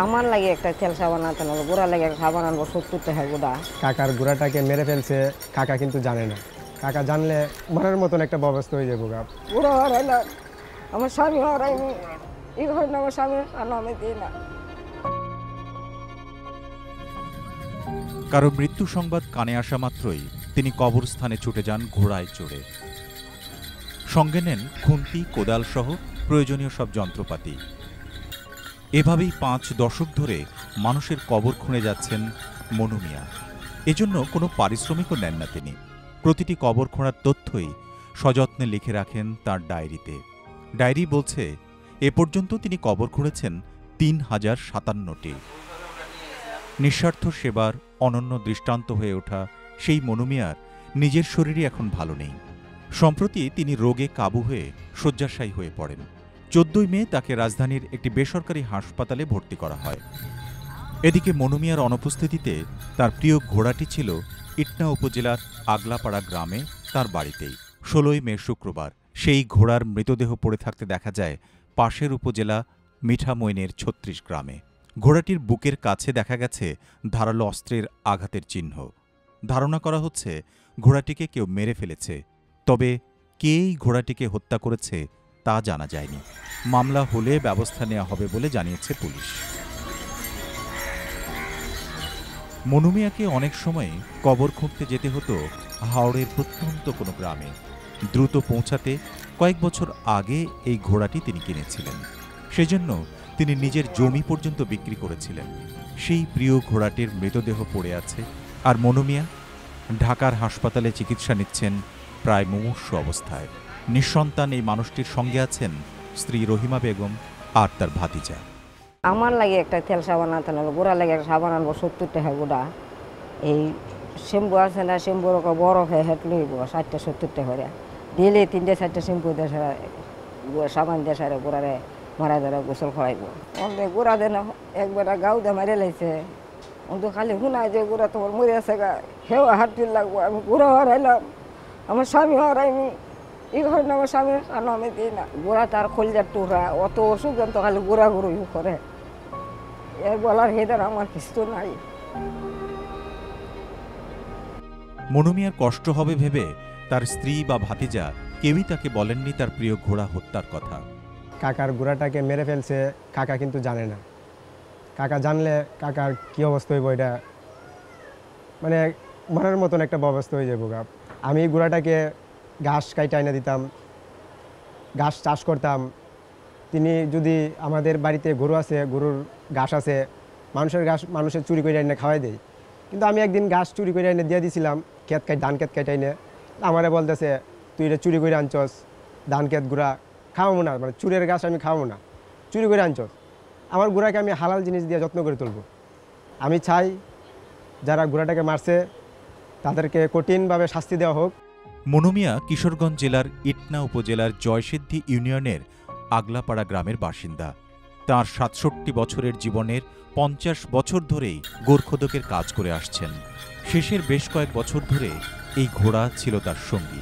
আমার লাগে একটা তেল সাবান আনতে হবে, গোড়া লাগে একটা সাবান আনবো 70 টাকা গোড়া। কাকার গোড়াটাকে মেরে ফেলছে, কাকা কিন্তু জানে না। কাকা জানলে মরার মতন একটা ব্যবস্থা হয়ে যাবো। গোড়া হারাইলাম, আমার স্বামী হারাইনি, এই ঘরে আমার স্বামী আর আমি দিই না। কারো মৃত্যু সংবাদ কানে আসা মাত্রই তিনি কবরস্থানে ছুটে যান ঘোড়ায় চড়ে। সঙ্গে নেন খুন্তি, কোদাল সহ প্রয়োজনীয় সব যন্ত্রপাতি। এভাবেই 5 দশক ধরে মানুষের কবর খুঁড়ে যাচ্ছেন মনু মিয়া। এজন্য কোনো পারিশ্রমিকও নেন না তিনি। প্রতিটি কবর খোঁড়ার তথ্যই সযত্নে লিখে রাখেন তার ডায়েরিতে। ডায়েরি বলছে, এ পর্যন্ত তিনি কবর খুঁড়েছেন 3057টি। নিঃস্বার্থ সেবার অনন্য দৃষ্টান্ত হয়ে ওঠা সেই মনু মিয়ার নিজের শরীরই এখন ভালো নেই। সম্প্রতি তিনি রোগে কাবু হয়ে শয্যাশায়ী হয়ে পড়েন। 14 মে তাকে রাজধানীর একটি বেসরকারি হাসপাতালে ভর্তি করা হয়। এদিকে মনু মিয়ার অনুপস্থিতিতে তার প্রিয় ঘোড়াটি ছিল ইটনা উপজেলার আগলাপাড়া গ্রামে তার বাড়িতেই। 16 মে শুক্রবার সেই ঘোড়ার মৃতদেহ পড়ে থাকতে দেখা যায় পাশের উপজেলা মিঠামইনের 36 গ্রামে। ঘোড়াটির বুকের কাছে দেখা গেছে ধারালো অস্ত্রের আঘাতের চিহ্ন। ধারণা করা হচ্ছে ঘোড়াটিকে কেউ মেরে ফেলেছে, তবে কে এই ঘোড়াটিকে হত্যা করেছে তা জানা যায়নি। মামলা হলে ব্যবস্থা নেওয়া হবে বলে জানিয়েছে পুলিশ। মনু মিয়াকে অনেক সময় কবর খুঁড়তে যেতে হতো হাওড়ের প্রত্যন্ত কোনো গ্রামে। দ্রুত পৌঁছাতে কয়েক বছর আগে এই ঘোড়াটি তিনি কিনেছিলেন। সেজন্য তিনি নিজের জমি পর্যন্ত বিক্রি করেছিলেন। সেই প্রিয় ঘোড়াটির মৃতদেহ পড়ে আছে। আর মনু মিয়া ঢাকার হাসপাতালে চিকিৎসা নিচ্ছেন প্রায় মুমূর্ষু অবস্থায়। নিঃসন্তান এই মানুষটির সঙ্গে আছেন স্ত্রী রহিমা বেগম আর তার ভাতিজা। আমার লাগে একটা তেল সাবান আনতে হবে, গোড়া লাগে একটা সাবান আনবো 70 টাকা গোড়া। এই শ্যাম্পু আছে না, শ্যাম্পুর বরফ হেঁট লইব 60-70 টাকা করে দিলে 3-4টা শ্যাম্পু দেশে সাবান দেশে গোড়ারে মারা ধরে গোসল খাওয়াইব। আমাদের গোড়া দেন একবার গাও দে মারে লাইছে, কিন্তু খালি শুনাই যে গোড়া তোমার মরে আছে গা, হেও হাত তুল লাগবো। আমি গোড়া হারাইলাম, আমার স্বামী হারাইনি, এই ঘরে আমার স্বামী আর আমি দিই না। গোড়া তার খোলজার টুকরা, অত অসুখ তো খালি গোড়া গুঁড়ো করে, এর বলার হেদার আমার কিছু নাই। মনু মিয়ার কষ্ট হবে ভেবে তার স্ত্রী বা ভাতিজা কেউই তাকে বলেননি তার প্রিয় ঘোড়া হত্যার কথা। কাকার গোড়াটাকে মেরে ফেলছে, কাকা কিন্তু জানে না। কাকা জানলে কাকার কী অবস্থা হইব, এটা মানে মরার মতন একটা ব্যবস্থা হয়ে যাবো। আমি গোড়াটাকে ঘাস কাইটা এনে দিতাম, ঘাস চাষ করতাম। তিনি যদি আমাদের বাড়িতে গরু আছে, গরুর ঘাস আছে, মানুষের ঘাস মানুষের চুরি করে এনে খাওয়াই দেয়। কিন্তু আমি একদিন ঘাস চুরি করে এনে দিয়ে দিয়েছিলাম, ধান ক্ষেত কাইটা এনে। আমারে বলতেছে, তুই এটা চুরি করে আনছস, ধান ক্ষেত গুঁড়া খাওয়াবো না, মানে চুরের ঘাস আমি খাওয়াবো না, চুরি করে আনছস। আমার গোড়াকে আমি হালাল জিনিস দিয়ে যত্ন করে তুলব। আমি চাই যারা গোড়াটাকে মারছে তাদেরকে কঠিনভাবে শাস্তি দেওয়া হোক। মনু মিয়া কিশোরগঞ্জ জেলার ইটনা উপজেলার জয়সিদ্ধি ইউনিয়নের আগলাপাড়া গ্রামের বাসিন্দা। তাঁর ৬৭ বছরের জীবনের ৫০ বছর ধরেই গোরখোদকের কাজ করে আসছেন। শেষের বেশ কয়েক বছর ধরে এই ঘোড়া ছিল তার সঙ্গী।